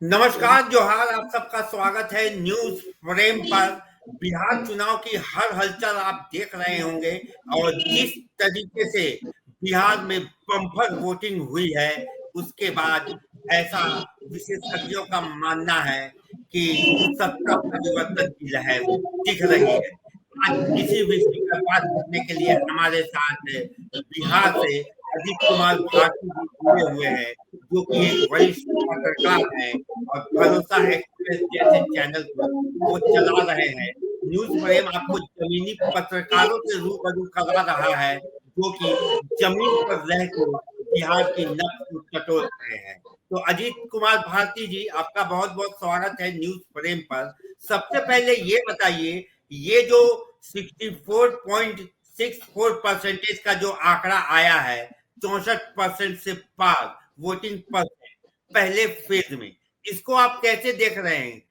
नमस्कार, जोहार। आप सबका स्वागत है न्यूज फ्रेम पर। बिहार चुनाव की हर हलचल आप देख रहे होंगे और जिस तरीके से बिहार में बम्पर वोटिंग हुई है, उसके बाद ऐसा विशेषज्ञों का मानना है कि सत्ता परिवर्तन की लहर दिख रही है। आज इसी विषय पर बात करने के लिए हमारे साथ बिहार से अजीत कुमार भारती जी जुड़े हुए हैं, जो कि एक वरिष्ठ पत्रकार हैं और भरोसा एक्सप्रेस जैसे चैनल को वो चला रहे हैं। न्यूज फ्रेम आपको जमीनी पत्रकारों से रूबरू करा रहा है, जो कि जमीन पर रह के बिहार की नब्ज को टटोल रहे हैं। तो अजीत कुमार भारती जी, आपका बहुत बहुत स्वागत है न्यूज फ्रेम पर। सबसे पहले ये बताइए, ये जो 64.64% का जो आंकड़ा आया है, 64% से पार वोटिंग परसेंट पहले फेज में, इसको आप कैसे देख रहे हैं?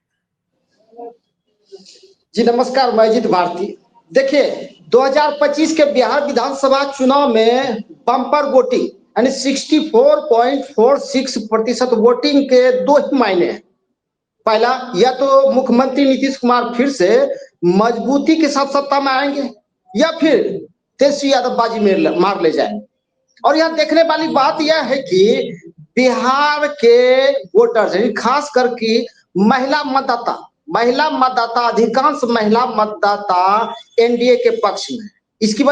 जी नमस्कार, मैं अजीत भारती। देखिए, 2025 के बिहार विधानसभा चुनाव में बम्पर वोटिंग यानी 64.46% वोटिंग के दो ही मायने हैं। पहला, या तो मुख्यमंत्री नीतीश कुमार फिर से मजबूती के साथ सत्ता में आएंगे, या फिर तेजस्वी यादव बाजी मार ले जाए। और यहाँ देखने वाली बात यह है कि बिहार के वोटर्स खास करके महिला मतदाता अधिकांश महिला मतदाता एनडीए के पक्ष में। इसकी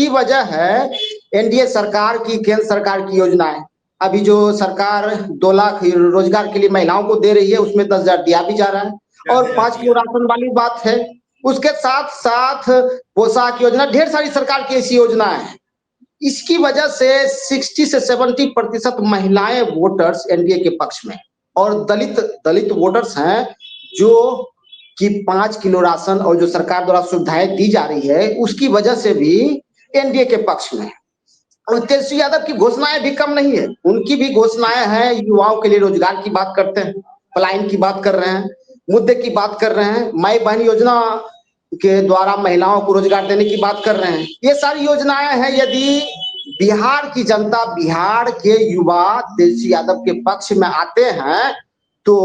वजह है एनडीए सरकार की, केंद्र सरकार की योजनाएं। अभी जो सरकार 2 लाख रोजगार के लिए महिलाओं को दे रही है, उसमें 10,000 दिया भी जा रहा है। और 5 किलो राशन वाली बात है। उसके साथ साथ पोशाक योजना, ढेर सारी सरकार की ऐसी योजनाएं हैं। इसकी वजह से 60 से 70% महिलाएं वोटर्स एनडीए के पक्ष में, और दलित दलित वोटर्स हैं जो कि 5 किलो राशन और जो सरकार द्वारा सुविधाएं दी जा रही है, उसकी वजह से भी एनडीए के पक्ष में। और तेजस्वी यादव की घोषणाएं भी कम नहीं है। उनकी भी घोषणाएं हैं, युवाओं के लिए रोजगार की बात करते हैं, पलायन की बात कर रहे हैं, मुद्दे की बात कर रहे हैं, माई बहन योजना के द्वारा महिलाओं को रोजगार देने की बात कर रहे हैं। ये सारी योजनाएं हैं। यदि बिहार की जनता, बिहार के युवा तेजस्वी यादव के पक्ष में आते हैं तो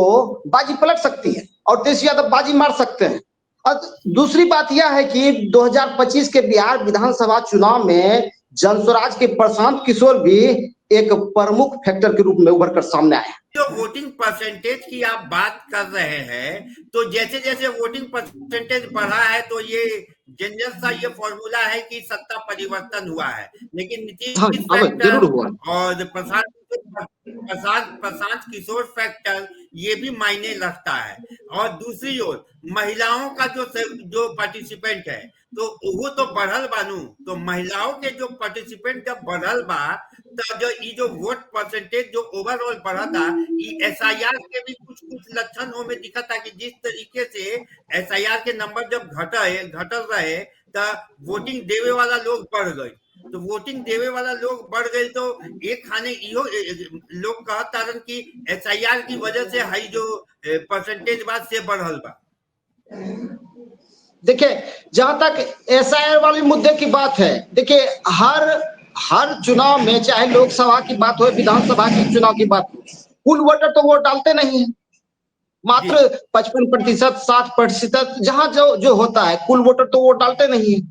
बाजी पलट सकती है और तेजस्वी यादव बाजी मार सकते हैं। और दूसरी बात यह है कि 2025 के बिहार विधानसभा चुनाव में जनस्वराज के प्रशांत किशोर भी एक प्रमुख फैक्टर के रूप में उभर कर सामने आए। जो वोटिंग परसेंटेज की आप बात कर रहे हैं, तो जैसे जैसे वोटिंग परसेंटेज बढ़ा है, तो ये जनरल सा ये फॉर्मूला है कि सत्ता परिवर्तन हुआ है। लेकिन हाँ, नीतीश अब जरूर फैक्टर हुआ। और प्रशांत प्रशांत किशोर फैक्टर ये भी मायने रखता है। और दूसरी ओर महिलाओं का जो पार्टिसिपेंट है, तो वो तो बढ़ल बानू। तो महिलाओं के जो पार्टिसिपेंट जब बढ़ल बा, तो जो वोट परसेंटेज जो ओवरऑल बढ़ा था, एसआईआर के भी कुछ कुछ लक्षण में दिखा था कि जिस तरीके से एसआईआर के नंबर जब घटल रहे, तो वोटिंग देवे वाला लोग बढ़ गए। तो वोटिंग देवे वाला लोग बढ़ गए, तो एक खाने इहो लोग कहता कि एसआईआर की वजह से हाई जो परसेंटेज बात से बढ़ल बा। देखिए, जहां तक एसआईआर वाले मुद्दे की बात है, देखिए हर हर चुनाव में, चाहे लोकसभा की बात हो, विधानसभा की चुनाव की बात हो, कुल वोटर तो वोट डालते नहीं है। जी। मात्र 55%, 60%, जहां जो जो होता है, कुल वोटर तो वोट डालते नहीं है।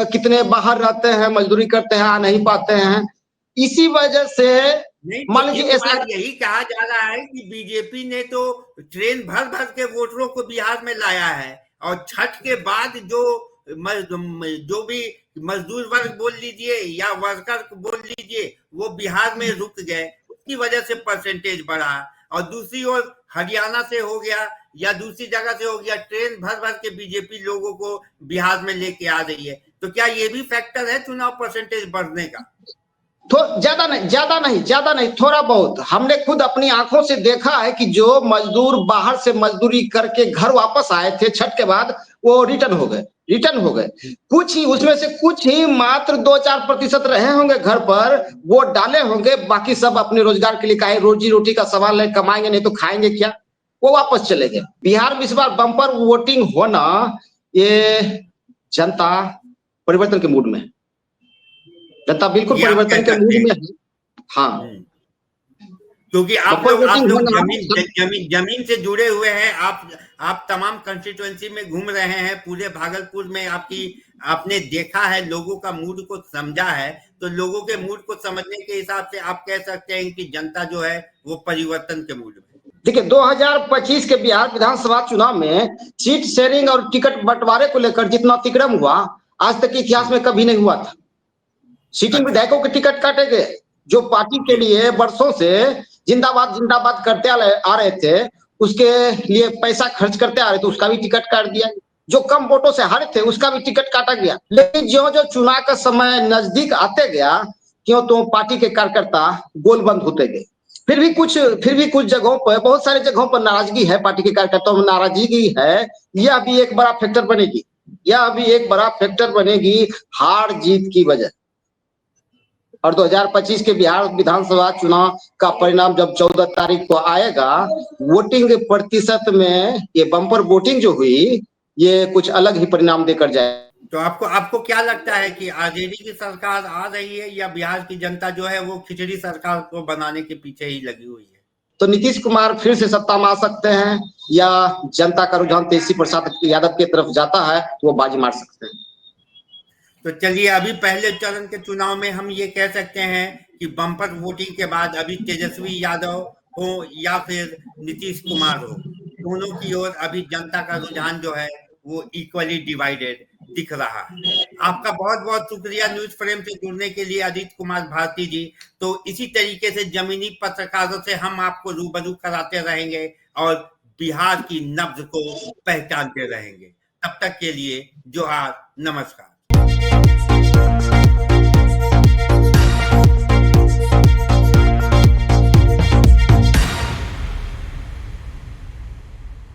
कितने बाहर रहते हैं, मजदूरी करते हैं, आ नहीं पाते हैं। इसी वजह से नहीं, तो मान लीजिए एक बात एसआईआर। यही कहा जा रहा है कि बीजेपी ने तो ट्रेन भर भर के वोटरों को बिहार में लाया है, और छठ के बाद जो भी मजदूर वर्ग बोल लीजिए या वर्कर बोल लीजिए, वो बिहार में रुक गए, उसकी वजह से परसेंटेज बढ़ा। और दूसरी ओर हरियाणा से हो गया या दूसरी जगह से हो गया, ट्रेन भर भर के बीजेपी लोगों को बिहार में लेके आ रही है। तो क्या ये भी फैक्टर है चुनाव परसेंटेज बढ़ने का? तो ज्यादा नहीं, थोड़ा बहुत। हमने खुद अपनी आंखों से देखा है कि जो मजदूर बाहर से मजदूरी करके घर वापस आए थे छठ के बाद, वो रिटर्न हो गए। कुछ ही उसमें से कुछ ही मात्र 2-4% रहे होंगे घर पर, वोट डाले होंगे। बाकी सब अपने रोजगार के लिए, काहे रोजी रोटी का सवाल है, कमाएंगे नहीं तो खाएंगे क्या, वो वापस चले गए। बिहार में इस बार बम्पर वोटिंग होना, ये जनता परिवर्तन के मूड में है। जनता बिल्कुल ये आप परिवर्तन कह के मूड सकते हैं। में है। हाँ। क्योंकि आप बम्पर लोग वोटिंग होना जमीन से जुड़े हुए हैं। आप तमाम कंस्टिट्यूएंसी में घूम रहे हैं, पूरे भागलपुर में आपने देखा है, लोगों का मूड को समझा है। तो लोगों के मूड को समझने के हिसाब से आप कह सकते हैं कि जनता जो है वो परिवर्तन के मूड में। देखिए 2025 के बिहार विधानसभा चुनाव में सीट शेयरिंग और टिकट बंटवारे को लेकर जितना तिकड़म हुआ आज तक के इतिहास में कभी नहीं हुआ था। सीटिंग अच्छा। विधायकों के टिकट काटे गए, जो पार्टी के लिए वर्षों से जिंदाबाद जिंदाबाद करते आ रहे थे, उसके लिए पैसा खर्च करते आ रहे थे, उसका भी टिकट काट दिया। जो कम वोटों से हारे थे उसका भी टिकट काटा गया। लेकिन जो जो चुनाव का समय नजदीक आते गया, क्यों तो पार्टी के कार्यकर्ता गोलबंद होते गए। फिर भी कुछ जगहों पर, बहुत सारे जगहों पर नाराजगी है, पार्टी के कार्यकर्ताओं में नाराजगी है। यह भी एक बड़ा फैक्टर बनेगी, यह भी एक बड़ा फैक्टर बनेगी हार जीत की वजह। और 2025 के बिहार विधानसभा चुनाव का परिणाम जब 14 तारीख को आएगा, वोटिंग प्रतिशत में ये बम्पर वोटिंग जो हुई, ये कुछ अलग ही परिणाम देकर जाए। तो आपको क्या लगता है कि आरजेडी की सरकार आ रही है, या बिहार की जनता जो है वो खिचड़ी सरकार को बनाने के पीछे ही लगी हुई है? तो नीतीश कुमार फिर से सत्ता में आ सकते हैं, या जनता का रुझान तेजस्वी प्रसाद यादव की तरफ जाता है तो वो बाजी मार सकते हैं। तो चलिए, अभी पहले चरण के चुनाव में हम ये कह सकते हैं कि बम्पर वोटिंग के बाद अभी तेजस्वी यादव हो या फिर नीतीश कुमार हो, दोनों की ओर अभी जनता का रुझान जो है वो इक्वली डिवाइडेड दिख रहा है। आपका बहुत बहुत शुक्रिया न्यूज फ्रेम से जुड़ने के लिए आदित्य कुमार भारती जी। तो इसी तरीके से जमीनी पत्रकारों से हम आपको रूबरू कराते रहेंगे और बिहार की नब्ज को पहचानते रहेंगे। तब तक के लिए जोहार, नमस्कार।